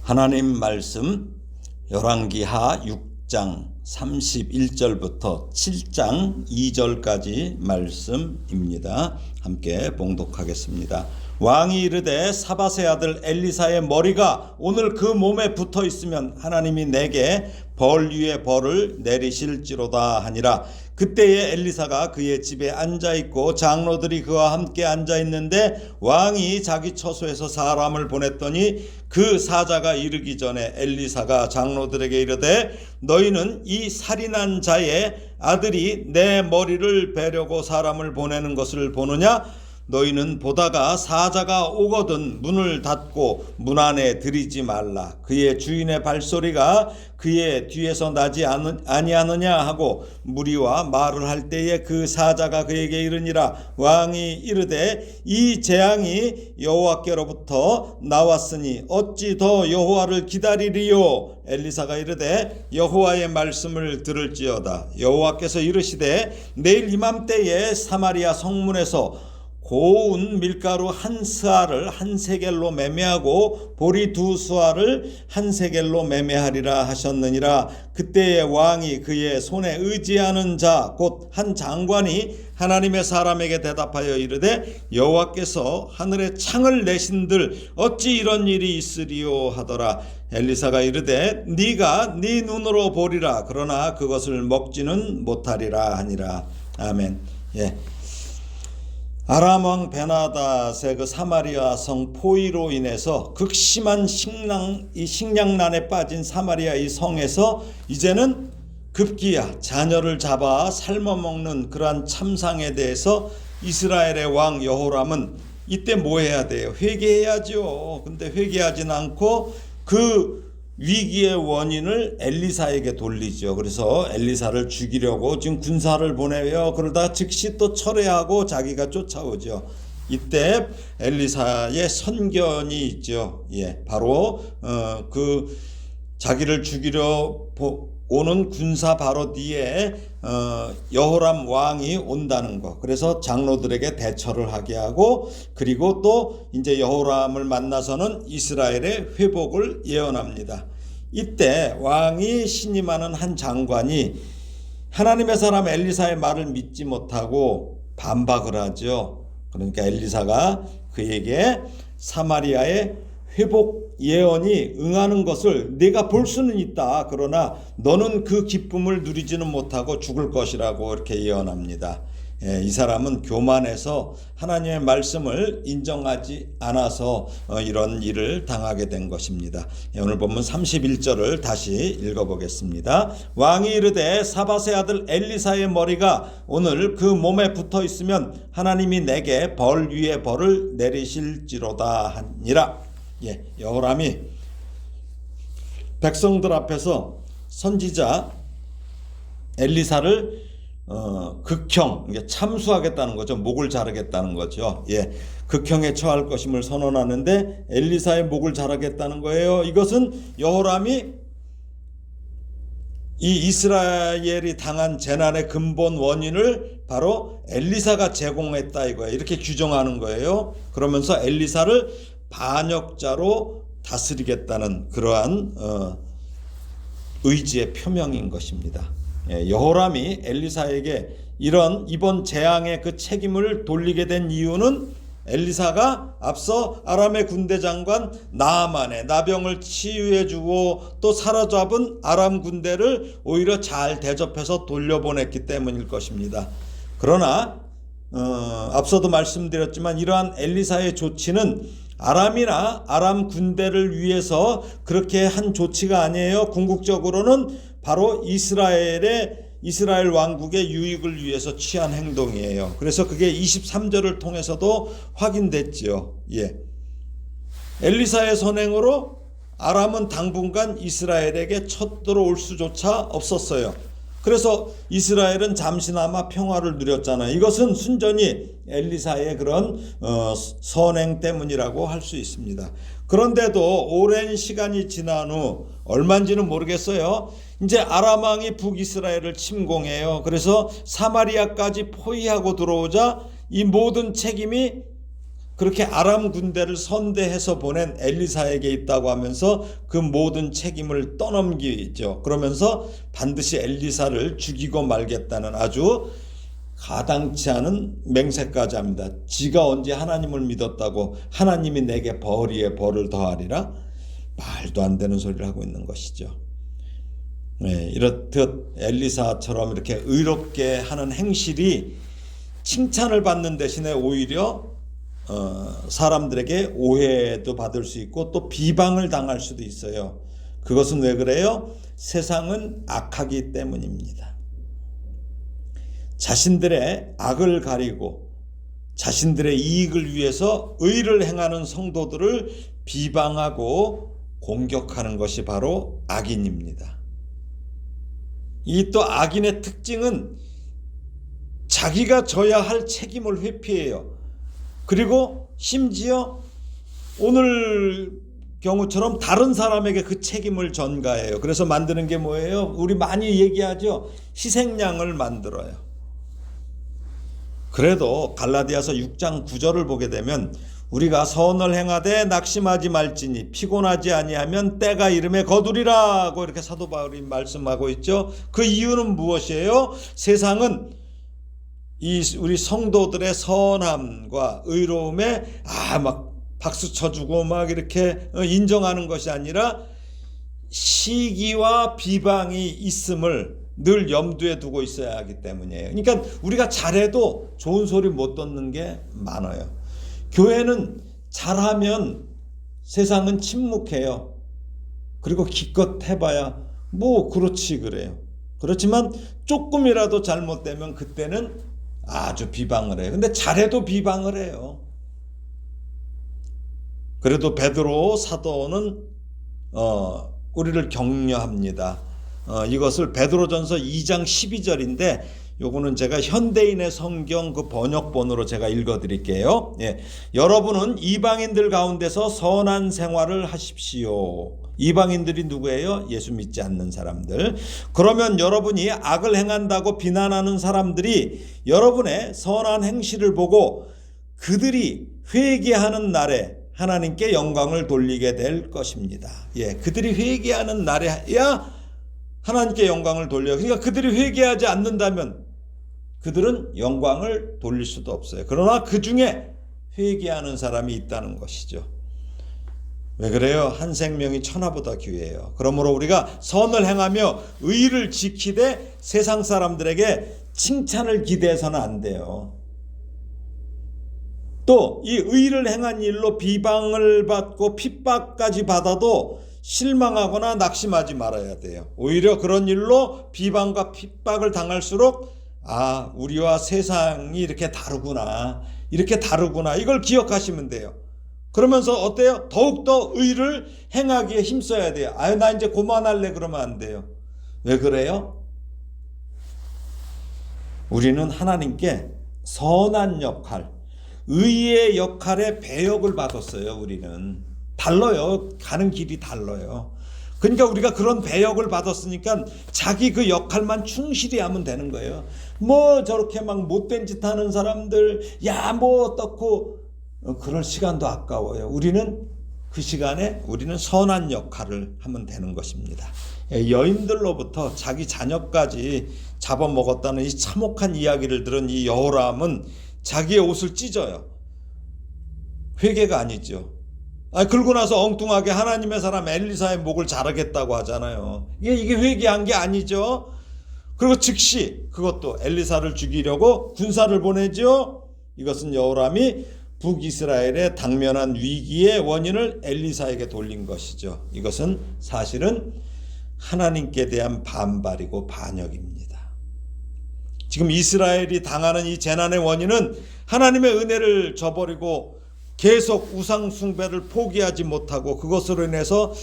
하나님 말씀 열왕기하 6장 31절부터 7장 2절까지 말씀입니다. 함께 봉독하겠습니다. 왕이 이르되 사밧의 아들 엘리사의 머리가 오늘 그 몸에 붙어 있으면 하나님이 내게 벌 위에 벌을 내리실지로다 하니라. 그때에 엘리사가 그의 집에 앉아있고 장로들이 그와 함께 앉아있는데 왕이 자기 처소에서 사람을 보냈더니 그 사자가 이르기 전에 엘리사가 장로들에게 이르되 너희는 이 살인한 자의 아들이 내 머리를 베려고 사람을 보내는 것을 보느냐? 너희는 보다가 사자가 오거든 문을 닫고 문 안에 들이지 말라. 그의 주인의 발소리가 그의 뒤에서 나지 아니하느냐 하고 무리와 말을 할 때에 그 사자가 그에게 이르니라. 왕이 이르되 이 재앙이 여호와께로부터 나왔으니 어찌 더 여호와를 기다리리요? 엘리사가 이르되 여호와의 말씀을 들을지어다. 여호와께서 이르시되 내일 이맘때에 사마리아 성문에서 고운 밀가루 한 스아를 한 세겔로 매매하고 보리 두 스아를 한 세겔로 매매하리라 하셨느니라. 그때에 왕이 그의 손에 의지하는 자 곧 한 장관이 하나님의 사람에게 대답하여 이르되 여호와께서 하늘에 창을 내신들 어찌 이런 일이 있으리요 하더라. 엘리사가 이르되 네가 네 눈으로 보리라. 그러나 그것을 먹지는 못하리라 하니라. 아멘. 아람 왕 베나닷의 그 사마리아 성 포위로 인해서 극심한 식량난에 빠진 사마리아 이 성에서 이제는 급기야 자녀를 잡아 삶아 먹는 그러한 참상에 대해서 이스라엘의 왕 여호람은 이때 뭐 해야 돼요? 회개해야죠. 근데 회개하진 않고 그 위기의 원인을 엘리사에게 돌리죠. 그래서 엘리사를 죽이려고 지금 군사를 보내요. 그러다 즉시 또 철회하고 자기가 쫓아오죠. 이때 엘리사의 선견이 있죠. 바로 그 자기를 죽이려 오는 군사 바로 뒤에 여호람 왕이 온다는 거. 그래서 장로들에게 대처를 하게 하고 그리고 또 이제 여호람을 만나서는 이스라엘의 회복을 예언합니다. 이때 왕이 신임하는 한 장관이 하나님의 사람 엘리사의 말을 믿지 못하고 반박을 하죠. 그러니까 엘리사가 그에게 사마리아의 회복 예언이 응하는 것을 네가 볼 수는 있다. 그러나 너는 그 기쁨을 누리지는 못하고 죽을 것이라고 이렇게 예언합니다. 이 사람은 교만해서 하나님의 말씀을 인정하지 않아서 이런 일을 당하게 된 것입니다. 오늘 본문 31절을 다시 읽어보겠습니다. 왕이 이르되 사밧의 아들 엘리사의 머리가 오늘 그 몸에 붙어 있으면 하나님이 내게 벌 위에 벌을 내리실지로다 하니라. 여호람이 백성들 앞에서 선지자 엘리사를 극형, 참수하겠다는 거죠. 목을 자르겠다는 거죠. 극형에 처할 것임을 선언하는데 엘리사의 목을 자르겠다는 거예요. 이것은 여호람이 이 이스라엘이 당한 재난의 근본 원인을 바로 엘리사가 제공했다 이거예요. 이렇게 규정하는 거예요. 그러면서 엘리사를 반역자로 다스리겠다는 그러한 의지의 표명인 것입니다. 여호람이 엘리사에게 이번 재앙의 그 책임을 돌리게 된 이유는 엘리사가 앞서 아람의 군대 장관 나아만의 나병을 치유해주고 또 사로잡은 아람 군대를 오히려 잘 대접해서 돌려보냈기 때문일 것입니다. 그러나 앞서도 말씀드렸지만 이러한 엘리사의 조치는 아람이나 아람 군대를 위해서 그렇게 한 조치가 아니에요. 궁극적으로는 바로 이스라엘 왕국의 유익을 위해서 취한 행동이에요. 그래서 그게 23절을 통해서도 확인됐죠. 엘리사의 선행으로 아람은 당분간 이스라엘에게 쳐들어올 수조차 없었어요. 그래서 이스라엘은 잠시나마 평화를 누렸잖아요. 이것은 순전히 엘리사의 그런 선행 때문이라고 할 수 있습니다. 그런데도 오랜 시간이 지난 후 얼마인지는 모르겠어요. 이제 아람 왕이 북이스라엘을 침공해요. 그래서 사마리아까지 포위하고 들어오자 이 모든 책임이 그렇게 아람 군대를 선대해서 보낸 엘리사에게 있다고 하면서 그 모든 책임을 떠넘기죠. 그러면서 반드시 엘리사를 죽이고 말겠다는 아주 가당치 않은 맹세까지 합니다. 지가 언제 하나님을 믿었다고 하나님이 내게 벌 위에 벌을 더하리라? 말도 안 되는 소리를 하고 있는 것이죠. 네, 이렇듯 엘리사처럼 이렇게 의롭게 하는 행실이 칭찬을 받는 대신에 오히려 사람들에게 오해도 받을 수 있고 또 비방을 당할 수도 있어요. 그것은 왜 그래요? 세상은 악하기 때문입니다. 자신들의 악을 가리고 자신들의 이익을 위해서 의를 행하는 성도들을 비방하고 공격하는 것이 바로 악인입니다. 이 또 악인의 특징은 자기가 져야 할 책임을 회피해요. 그리고 심지어 오늘 경우처럼 다른 사람에게 그 책임을 전가해요. 그래서 만드는 게 뭐예요? 우리 많이 얘기하죠. 희생양을 만들어요. 그래도 갈라디아서 6장 9절을 보게 되면 우리가 선을 행하되 낙심하지 말지니 피곤하지 아니하면 때가 이름에 거두리라고 이렇게 사도 바울이 말씀하고 있죠. 그 이유는 무엇이에요? 세상은 우리 성도들의 선함과 의로움에 막 박수 쳐주고 막 이렇게 인정하는 것이 아니라 시기와 비방이 있음을 늘 염두에 두고 있어야 하기 때문이에요. 그러니까 우리가 잘해도 좋은 소리 못 듣는 게 많아요. 교회는 잘하면 세상은 침묵해요. 그리고 기껏 해봐야 뭐 그렇지 그래요. 그렇지만 조금이라도 잘못되면 그때는 아주 비방을 해요. 근데 잘해도 비방을 해요. 그래도 베드로 사도는 우리를 격려합니다. 이것을 베드로전서 2장 12절인데 요거는 제가 현대인의 성경 그 번역본으로 제가 읽어드릴게요. 예. 여러분은 이방인들 가운데서 선한 생활을 하십시오. 이방인들이 누구예요? 예수 믿지 않는 사람들. 그러면 여러분이 악을 행한다고 비난하는 사람들이 여러분의 선한 행실을 보고 그들이 회개하는 날에 하나님께 영광을 돌리게 될 것입니다. 예, 그들이 회개하는 날에야 하나님께 영광을 돌려요. 그러니까 그들이 회개하지 않는다면 그들은 영광을 돌릴 수도 없어요. 그러나 그 중에 회개하는 사람이 있다는 것이죠. 왜 그래요? 한 생명이 천하보다 귀해요. 그러므로 우리가 선을 행하며 의를 지키되 세상 사람들에게 칭찬을 기대해서는 안 돼요. 또 이 의를 행한 일로 비방을 받고 핍박까지 받아도 실망하거나 낙심하지 말아야 돼요. 오히려 그런 일로 비방과 핍박을 당할수록 우리와 세상이 이렇게 다르구나. 이걸 기억하시면 돼요. 그러면서 어때요? 더욱더 의를 행하기에 힘써야 돼요. 나 이제 그만할래 그러면 안 돼요. 왜 그래요? 우리는 하나님께 선한 역할, 의의 역할에 배역을 받았어요. 우리는 달라요. 가는 길이 달라요. 그러니까 우리가 그런 배역을 받았으니까 자기 그 역할만 충실히 하면 되는 거예요. 뭐 저렇게 막 못된 짓 하는 사람들 뭐 어떻고 그럴 시간도 아까워요. 우리는 그 시간에 우리는 선한 역할을 하면 되는 것입니다. 여인들로부터 자기 자녀까지 잡아먹었다는 이 참혹한 이야기를 들은 이 여호람은 자기의 옷을 찢어요. 회개가 아니죠. 그러고 나서 엉뚱하게 하나님의 사람 엘리사의 목을 자르겠다고 하잖아요. 이게 회개한 게 아니죠. 그리고 즉시 그것도 엘리사를 죽이려고 군사를 보내죠. 이것은 여호람이 북이스라엘에 당면한 위기의 원인을 엘리사에게 돌린 것이죠. 이것은 사실은 하나님께 대한 반발이고 반역입니다. 지금 이스라엘이 당하는 이 재난의 원인은 하나님의 은혜를 저버리고 계속 우상 숭배를 포기하지 못하고 그것으로 인해서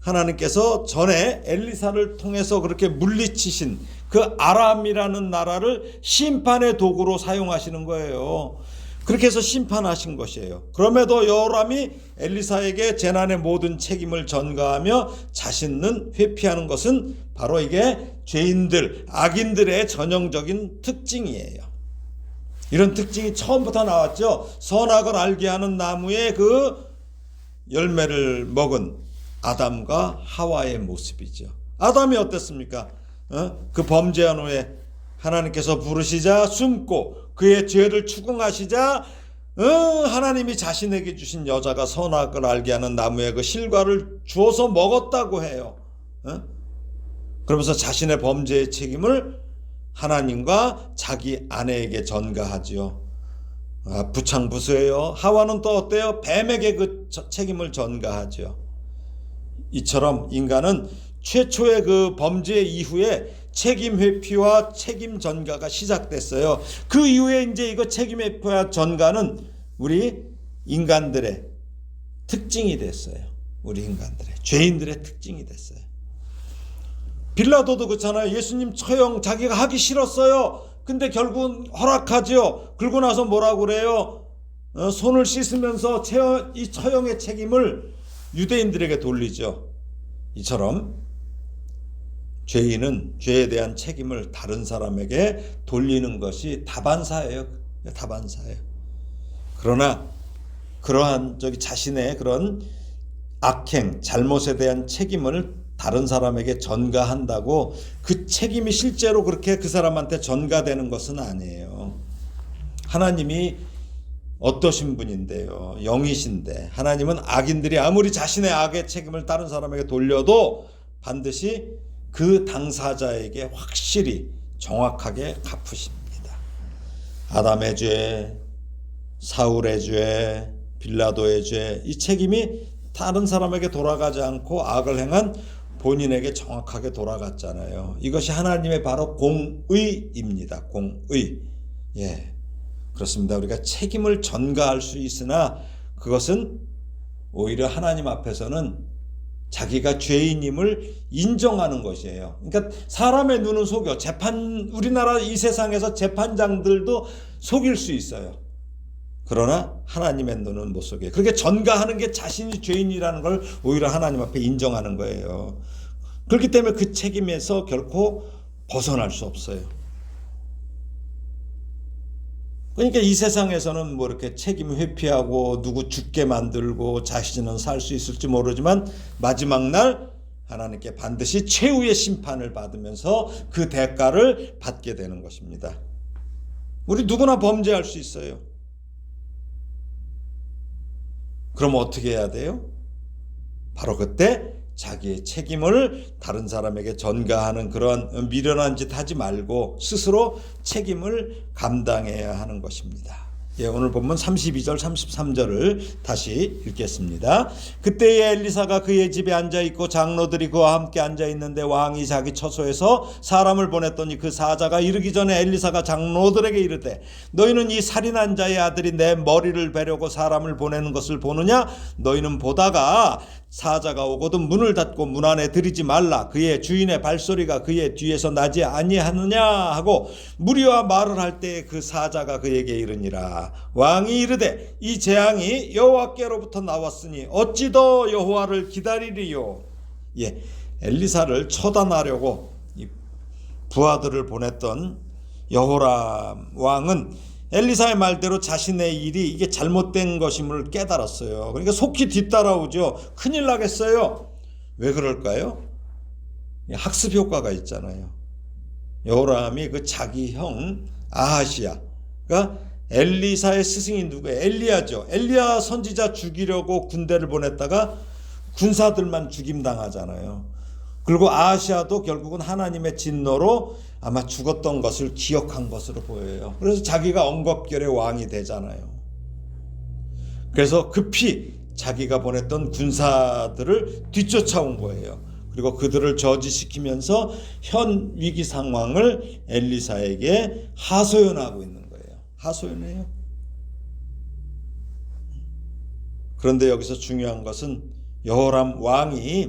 하나님께서 전에 엘리사를 통해서 그렇게 물리치신 그 아람이라는 나라를 심판의 도구로 사용하시는 거예요. 그렇게 해서 심판하신 것이에요. 그럼에도 여호람이 엘리사에게 재난의 모든 책임을 전가하며 자신은 회피하는 것은 바로 이게 죄인들, 악인들의 전형적인 특징이에요. 이런 특징이 처음부터 나왔죠. 선악을 알게 하는 나무의 그 열매를 먹은 아담과 하와의 모습이죠. 아담이 어땠습니까? 그 범죄한 후에 하나님께서 부르시자 숨고 그의 죄를 추궁하시자 하나님이 자신에게 주신 여자가 선악을 알게 하는 나무의 그 실과를 주어서 먹었다고 해요. 그러면서 자신의 범죄의 책임을 하나님과 자기 아내에게 전가하지요. 부창부수예요. 하와는 또 어때요? 뱀에게 그 책임을 전가하죠. 이처럼 인간은 최초의 그 범죄 이후에 책임 회피와 책임 전가가 시작됐어요. 그 이후에 이제 이거 책임 회피와 전가는 우리 인간들의 특징이 됐어요. 우리 인간들의 죄인들의 특징이 됐어요. 빌라도도 그렇잖아요. 예수님 처형 자기가 하기 싫었어요. 근데 결국은 허락하죠. 그러고 나서 뭐라고 그래요? 손을 씻으면서 이 처형의 책임을 유대인들에게 돌리죠. 이처럼 죄인은 죄에 대한 책임을 다른 사람에게 돌리는 것이 다반사예요. 다반사예요. 그러나 그러한 자신의 그런 악행, 잘못에 대한 책임을 다른 사람에게 전가한다고 그 책임이 실제로 그렇게 그 사람한테 전가되는 것은 아니에요. 하나님이 어떠신 분인데요? 영이신데 하나님은 악인들이 아무리 자신의 악의 책임을 다른 사람에게 돌려도 반드시 그 당사자에게 확실히 정확하게 갚으십니다. 아담의 죄, 사울의 죄, 빌라도의 죄, 이 책임이 다른 사람에게 돌아가지 않고 악을 행한 본인에게 정확하게 돌아갔잖아요. 이것이 하나님의 바로 공의입니다. 공의. 예, 그렇습니다. 우리가 책임을 전가할 수 있으나 그것은 오히려 하나님 앞에서는 자기가 죄인임을 인정하는 것이에요. 그러니까 사람의 눈은 속여. 우리나라 이 세상에서 재판장들도 속일 수 있어요. 그러나 하나님의 눈은 못 속여요. 그렇게 전가하는 게 자신이 죄인이라는 걸 오히려 하나님 앞에 인정하는 거예요. 그렇기 때문에 그 책임에서 결코 벗어날 수 없어요. 그러니까 이 세상에서는 뭐 이렇게 책임 회피하고 누구 죽게 만들고 자신은 살 수 있을지 모르지만 마지막 날 하나님께 반드시 최후의 심판을 받으면서 그 대가를 받게 되는 것입니다. 우리 누구나 범죄할 수 있어요. 그럼 어떻게 해야 돼요? 바로 그때 자기의 책임을 다른 사람에게 전가하는 그런 미련한 짓 하지 말고 스스로 책임을 감당해야 하는 것입니다. 예, 오늘 본문 32절 33절을 다시 읽겠습니다. 그때에 엘리사가 그의 집에 앉아있고 장로들이 그와 함께 앉아있는데 왕이 자기 처소에서 사람을 보냈더니 그 사자가 이르기 전에 엘리사가 장로들에게 이르되 너희는 이 살인한 자의 아들이 내 머리를 베려고 사람을 보내는 것을 보느냐? 너희는 보다가 사자가 오거든 문을 닫고 문 안에 들이지 말라. 그의 주인의 발소리가 그의 뒤에서 나지 아니하느냐 하고 무리와 말을 할 때 그 사자가 그에게 이르니라. 왕이 이르되 이 재앙이 여호와께로부터 나왔으니 어찌 더 여호와를 기다리리요. 예, 엘리사를 처단하려고 이 부하들을 보냈던 여호람 왕은 엘리사의 말대로 자신의 일이 이게 잘못된 것임을 깨달았어요. 그러니까 속히 뒤따라오죠. 큰일 나겠어요. 왜 그럴까요? 학습 효과가 있잖아요. 여호람이 그 자기 형 아하시야가 엘리사의 스승이 누구예요? 엘리야죠. 엘리야 선지자 죽이려고 군대를 보냈다가 군사들만 죽임당하잖아요. 그리고 아하시야도 결국은 하나님의 진노로 아마 죽었던 것을 기억한 것으로 보여요. 그래서 자기가 언겁결에 왕이 되잖아요. 그래서 급히 자기가 보냈던 군사들을 뒤쫓아온 거예요. 그리고 그들을 저지시키면서 현 위기 상황을 엘리사에게 하소연하고 있는 거예요. 하소연해요. 그런데 여기서 중요한 것은 여호람 왕이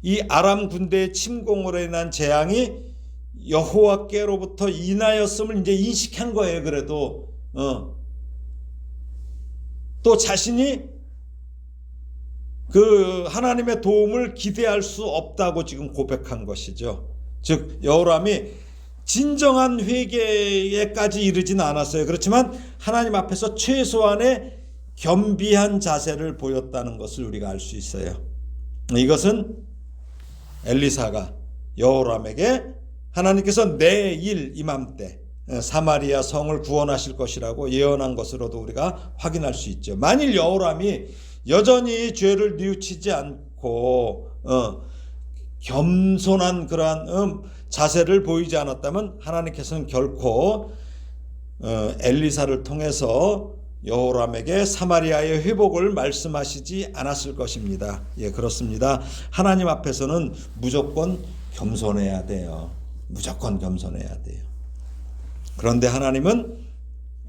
이 아람 군대의 침공으로 인한 재앙이 여호와께로부터 인하였음을 이제 인식한 거예요. 그래도 또 자신이 그 하나님의 도움을 기대할 수 없다고 지금 고백한 것이죠. 즉 여호람이 진정한 회개에까지 이르지는 않았어요. 그렇지만 하나님 앞에서 최소한의 겸비한 자세를 보였다는 것을 우리가 알 수 있어요. 이것은 엘리사가 여호람에게 하나님께서 내일 이맘때 사마리아 성을 구원하실 것이라고 예언한 것으로도 우리가 확인할 수 있죠. 만일 여호람이 여전히 죄를 뉘우치지 않고 겸손한 그러한 자세를 보이지 않았다면 하나님께서는 결코 엘리사를 통해서 여호람에게 사마리아의 회복을 말씀하시지 않았을 것입니다. 예, 그렇습니다. 하나님 앞에서는 무조건 겸손해야 돼요. 무조건 겸손해야 돼요. 그런데 하나님은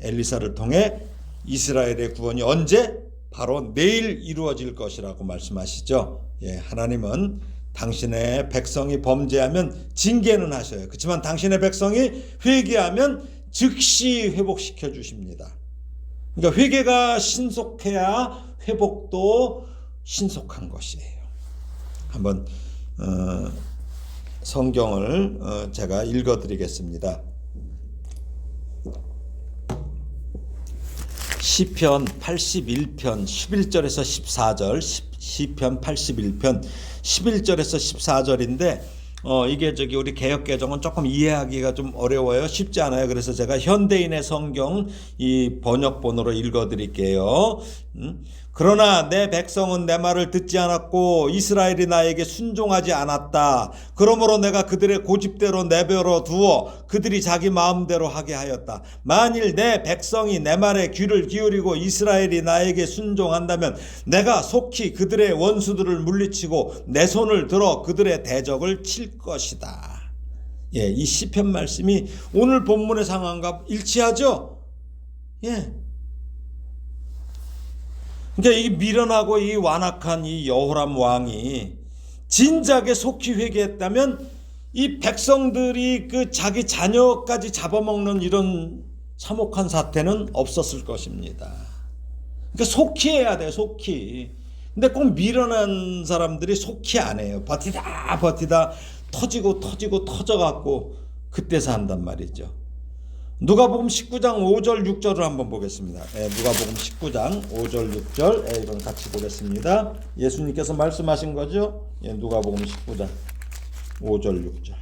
엘리사를 통해 이스라엘의 구원이 언제? 바로 내일 이루어질 것이라고 말씀하시죠. 예, 하나님은 당신의 백성이 범죄하면 징계는 하셔요. 그렇지만 당신의 백성이 회개하면 즉시 회복시켜 주십니다. 그러니까 회개가 신속해야 회복도 신속한 것이에요. 한번 성경을 제가 읽어드리겠습니다. 시편 81편 11절에서 14절, 시편 81편 11절에서 14절인데 이게 우리 개역개정은 조금 이해하기가 좀 어려워요. 쉽지 않아요. 그래서 제가 현대인의 성경 이 번역본으로 읽어드릴게요. 그러나 내 백성은 내 말을 듣지 않았고 이스라엘이 나에게 순종하지 않았다. 그러므로 내가 그들의 고집대로 내버려 두어 그들이 자기 마음대로 하게 하였다. 만일 내 백성이 내 말에 귀를 기울이고 이스라엘이 나에게 순종한다면 내가 속히 그들의 원수들을 물리치고 내 손을 들어 그들의 대적을 칠 것이다. 예, 이 시편 말씀이 오늘 본문의 상황과 일치하죠? 예. 그러니까 이 미련하고 이 완악한 이 여호람 왕이 진작에 속히 회개했다면 이 백성들이 그 자기 자녀까지 잡아먹는 이런 참혹한 사태는 없었을 것입니다. 그러니까 속히 해야 돼요. 속히. 근데 꼭 미련한 사람들이 속히 안 해요. 버티다 터지고 터져갖고 그때서 한단 말이죠. 누가복음 19장 5절 6절을 한번 보겠습니다. 누가복음 19장 5절 6절 이건 같이 보겠습니다. 예수님께서 말씀하신 거죠. 누가복음 19장 5절 6절.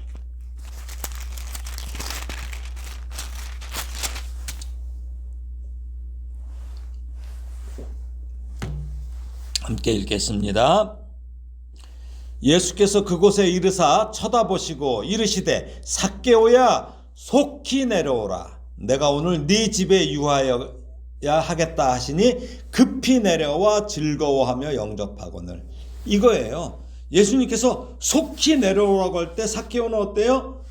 함께 읽겠습니다. 예수께서 그곳에 이르사 쳐다보시고 이르시되 삭개오야 속히 내려오라. 내가 오늘 네 집에 유하여야 하겠다 하시니 급히 내려와 즐거워하며 영접하거늘. 이거예요. 예수님께서 속히 내려오라고 할 때 삭개오는 어때요?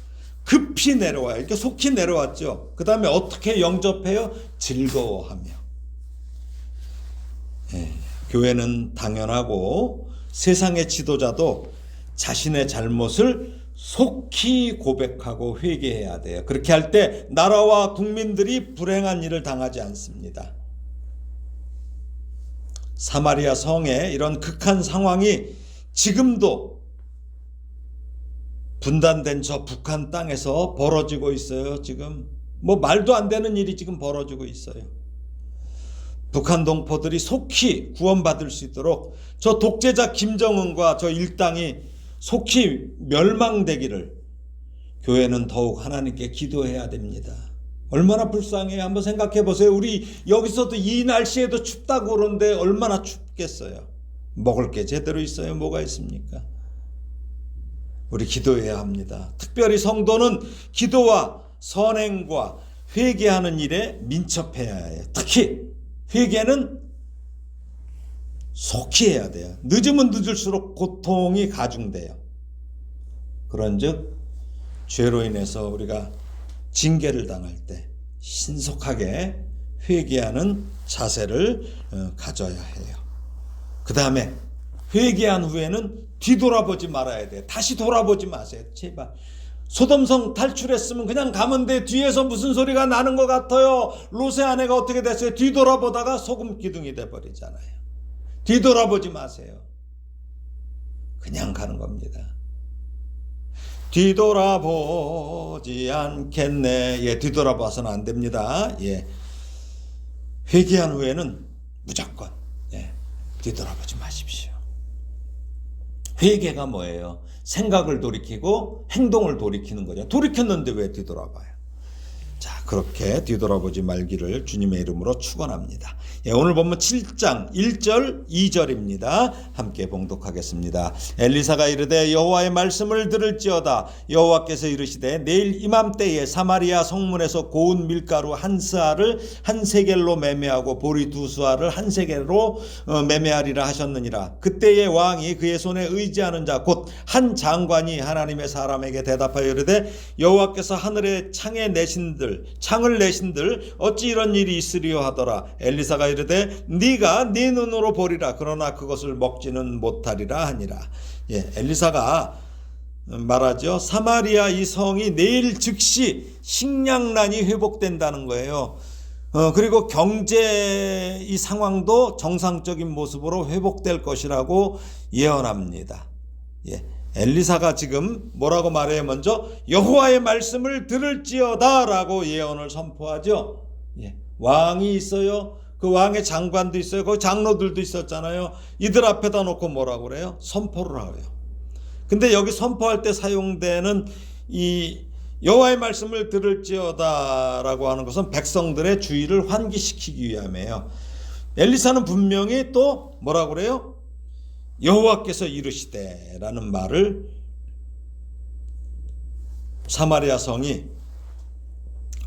급히 내려와요. 이렇게 속히 내려왔죠. 그 다음에 어떻게 영접해요? 즐거워하며. 예, 교회는 당연하고 세상의 지도자도 자신의 잘못을 속히 고백하고 회개해야 돼요. 그렇게 할 때 나라와 국민들이 불행한 일을 당하지 않습니다. 사마리아 성에 이런 극한 상황이 지금도 분단된 저 북한 땅에서 벌어지고 있어요. 지금 말도 안 되는 일이 지금 벌어지고 있어요. 북한 동포들이 속히 구원받을 수 있도록 저 독재자 김정은과 저 일당이 속히 멸망되기를 교회는 더욱 하나님께 기도해야 됩니다. 얼마나 불쌍해요. 한번 생각해 보세요. 우리 여기서도 이 날씨에도 춥다고 그러는데 얼마나 춥겠어요. 먹을 게 제대로 있어요? 뭐가 있습니까? 우리 기도해야 합니다. 특별히 성도는 기도와 선행과 회개하는 일에 민첩해야 해요. 특히 회개는 속히 해야 돼요. 늦으면 늦을수록 고통이 가중돼요. 그런즉 죄로 인해서 우리가 징계를 당할 때 신속하게 회개하는 자세를 가져야 해요. 그 다음에 회개한 후에는 뒤돌아보지 말아야 돼요. 다시 돌아보지 마세요. 제발. 소돔성 탈출했으면 그냥 가면 돼. 뒤에서 무슨 소리가 나는 것 같아요. 롯의 아내가 어떻게 됐어요? 뒤돌아보다가 소금 기둥이 돼버리잖아요. 뒤돌아보지 마세요. 그냥 가는 겁니다. 뒤돌아보지 않겠네. 예, 뒤돌아봐서는 안 됩니다. 예, 회개한 후에는 무조건 예, 뒤돌아보지 마십시오. 회개가 뭐예요? 생각을 돌이키고 행동을 돌이키는 거죠. 돌이켰는데 왜 뒤돌아봐요? 자, 그렇게 뒤돌아보지 말기를 주님의 이름으로 축원합니다. 예, 오늘 보면 7장 1절 2절입니다. 함께 봉독하겠습니다. 엘리사가 이르되 여호와의 말씀을 들을지어다. 여호와께서 이르시되 내일 이맘때에 사마리아 성문에서 고운 밀가루 한 스아를 한 세겔로 매매하고 보리 두 스아를 한 세겔로 매매하리라 하셨느니라. 그때의 왕이 그의 손에 의지하는 자 곧 한 장관이 하나님의 사람에게 대답하여 이르되 여호와께서 하늘에 창을 내신들 어찌 이런 일이 있으리요 하더라. 엘리사가 이르되 네가 네 눈으로 보리라. 그러나 그것을 먹지는 못하리라 하니라. 예, 엘리사가 말하죠. 사마리아 이 성이 내일 즉시 식량난이 회복된다는 거예요. 그리고 경제 이 상황도 정상적인 모습으로 회복될 것이라고 예언합니다. 예. 엘리사가 지금 뭐라고 말해요? 먼저 여호와의 말씀을 들을지어다 라고 예언을 선포하죠. 예. 왕이 있어요. 그 왕의 장관도 있어요. 거기 장로들도 있었잖아요. 이들 앞에다 놓고 뭐라고 그래요? 선포를 하고요. 근데 여기 선포할 때 사용되는 이 여호와의 말씀을 들을지어다 라고 하는 것은 백성들의 주의를 환기시키기 위함이에요. 엘리사는 분명히 또 뭐라고 그래요? 여호와께서 이르시되 라는 말을 사마리아 성이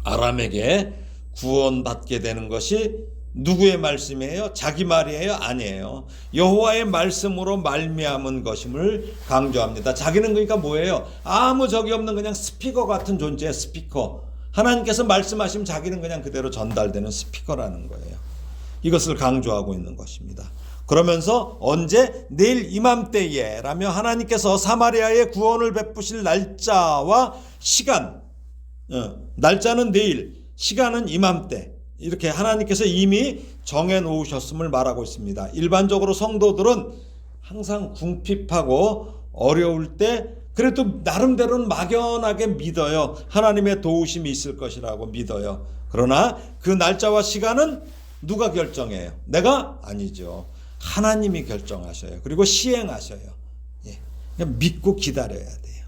아람에게 구원받게 되는 것이 누구의 말씀이에요? 자기 말이에요? 아니에요. 여호와의 말씀으로 말미암은 것임을 강조합니다. 자기는 그러니까 뭐예요? 아무 적이 없는 그냥 스피커 같은 존재의 스피커. 하나님께서 말씀하시면 자기는 그냥 그대로 전달되는 스피커라는 거예요. 이것을 강조하고 있는 것입니다. 그러면서 언제? 내일 이맘때에 라며 하나님께서 사마리아에 구원을 베푸실 날짜와 시간, 날짜는 내일, 시간은 이맘때, 이렇게 하나님께서 이미 정해 놓으셨음을 말하고 있습니다. 일반적으로 성도들은 항상 궁핍하고 어려울 때 그래도 나름대로는 막연하게 믿어요. 하나님의 도우심이 있을 것이라고 믿어요. 그러나 그 날짜와 시간은 누가 결정해요? 내가? 아니죠. 하나님이 결정하셔요. 그리고 시행하셔요. 예. 그냥 믿고 기다려야 돼요.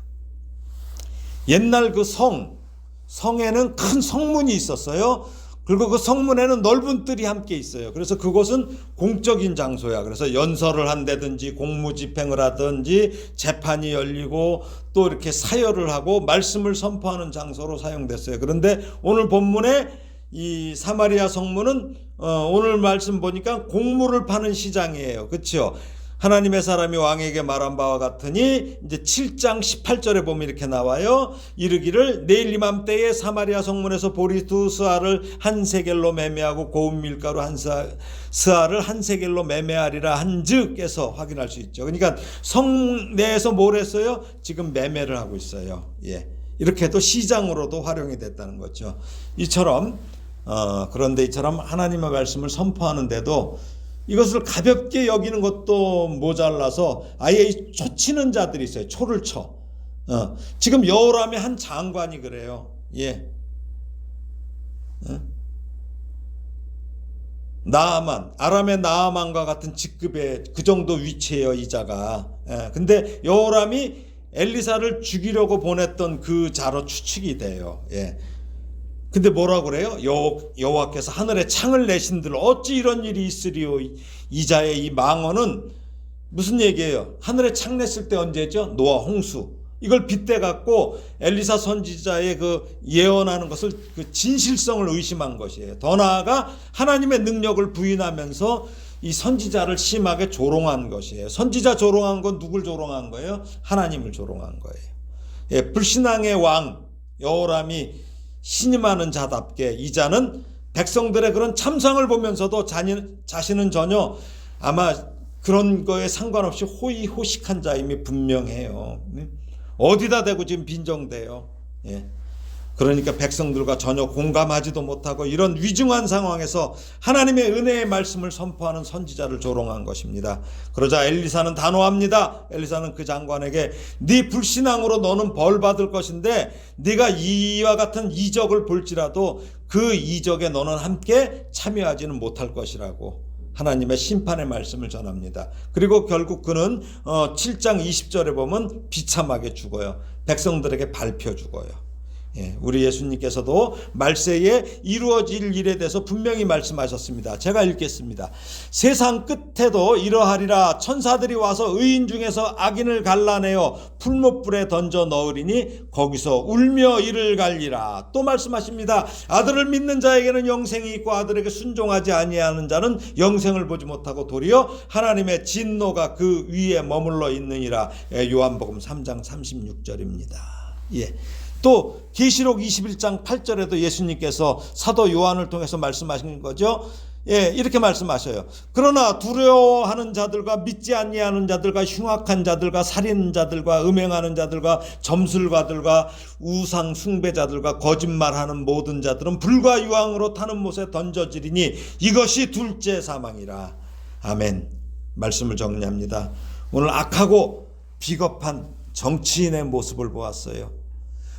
옛날 그 성에는 큰 성문이 있었어요. 그리고 그 성문에는 넓은 뜰이 함께 있어요. 그래서 그곳은 공적인 장소야. 그래서 연설을 한다든지 공무집행을 하든지 재판이 열리고 또 이렇게 사열을 하고 말씀을 선포하는 장소로 사용됐어요. 그런데 오늘 본문에 이 사마리아 성문은 오늘 말씀 보니까 곡물을 파는 시장이에요. 그렇죠? 하나님의 사람이 왕에게 말한 바와 같으니 이제 7장 18절에 보면 이렇게 나와요. 이르기를 내일 이맘때에 사마리아 성문에서 보리 두 스아를 한 세겔로 매매하고 고운 밀가루 한 스아를 한 세겔로 매매하리라 한즉에서 확인할 수 있죠. 그러니까 성 내에서 뭘 했어요? 지금 매매를 하고 있어요. 예. 이렇게 또 시장으로도 활용이 됐다는 거죠. 이처럼 그런데 이처럼 하나님의 말씀을 선포하는데도 이것을 가볍게 여기는 것도 모자라서 아예 초치는 자들이 있어요. 초를 쳐. 지금 여호람의 한 장관이 그래요. 예. 나아만, 아람의 나아만과 같은 직급의 그 정도 위치예요, 이자가. 근데 여호람이 엘리사를 죽이려고 보냈던 그 자로 추측이 돼요. 예. 근데 뭐라고 그래요? 여호와께서 하늘에 창을 내신들 어찌 이런 일이 있으리요. 이자의 이 망언은 무슨 얘기예요? 하늘에 창 냈을 때 언제죠? 노아 홍수. 이걸 빗대 갖고 엘리사 선지자의 그 예언하는 것을 그 진실성을 의심한 것이에요. 더 나아가 하나님의 능력을 부인하면서 이 선지자를 심하게 조롱한 것이에요. 선지자 조롱한 건 누굴 조롱한 거예요? 하나님을 조롱한 거예요. 예, 불신앙의 왕 여호람이 신임하는 자답게 이자는 백성들의 그런 참상을 보면서도 자신은 전혀 아마 그런 거에 상관없이 호의호식한 자임이 분명해요. 어디다 대고 지금 빈정대요. 예. 그러니까 백성들과 전혀 공감하지도 못하고 이런 위중한 상황에서 하나님의 은혜의 말씀을 선포하는 선지자를 조롱한 것입니다. 그러자 엘리사는 단호합니다. 엘리사는 그 장관에게 네 불신앙으로 너는 벌 받을 것인데 네가 이와 같은 이적을 볼지라도 그 이적에 너는 함께 참여하지는 못할 것이라고 하나님의 심판의 말씀을 전합니다. 그리고 결국 그는 7장 20절에 보면 비참하게 죽어요. 백성들에게 밟혀 죽어요. 우리 예수님께서도 말세에 이루어질 일에 대해서 분명히 말씀하셨습니다. 제가 읽겠습니다. 세상 끝에도 이러하리라. 천사들이 와서 의인 중에서 악인을 갈라내어 풀못불에 던져 넣으리니 거기서 울며 이를 갈리라. 또 말씀하십니다. 아들을 믿는 자에게는 영생이 있고 아들에게 순종하지 아니하는 자는 영생을 보지 못하고 도리어 하나님의 진노가 그 위에 머물러 있느니라. 요한복음 3장 36절입니다. 또 계시록 21장 8절에도 예수님께서 사도 요한을 통해서 말씀하신 거죠. 이렇게 말씀하셔요. 그러나 두려워하는 자들과 믿지 아니하는 자들과 흉악한 자들과 살인자들과 음행하는 자들과 점술가들과 우상 숭배자들과 거짓말하는 모든 자들은 불과 유황으로 타는 못에 던져지리니 이것이 둘째 사망이라. 아멘. 말씀을 정리합니다. 오늘 악하고 비겁한 정치인의 모습을 보았어요.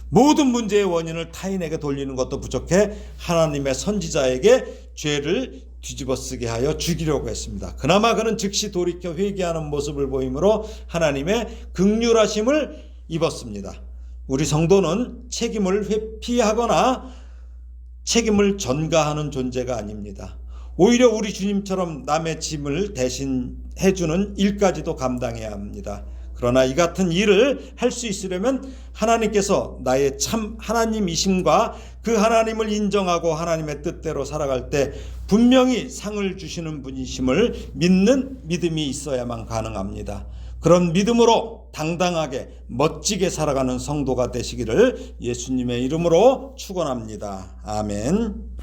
모든 문제의 원인을 타인에게 돌리는 것도 부족해 하나님의 선지자에게 죄를 뒤집어쓰게 하여 죽이려고 했습니다. 그나마 그는 즉시 돌이켜 회개하는 모습을 보이므로 하나님의 긍휼하심을 입었습니다. 우리 성도는 책임을 회피하거나 책임을 전가하는 존재가 아닙니다. 오히려 우리 주님처럼 남의 짐을 대신해주는 일까지도 감당해야 합니다. 그러나 이 같은 일을 할 수 있으려면 하나님께서 나의 참 하나님이심과 그 하나님을 인정하고 하나님의 뜻대로 살아갈 때 분명히 상을 주시는 분이심을 믿는 믿음이 있어야만 가능합니다. 그런 믿음으로 당당하게 멋지게 살아가는 성도가 되시기를 예수님의 이름으로 축원합니다. 아멘.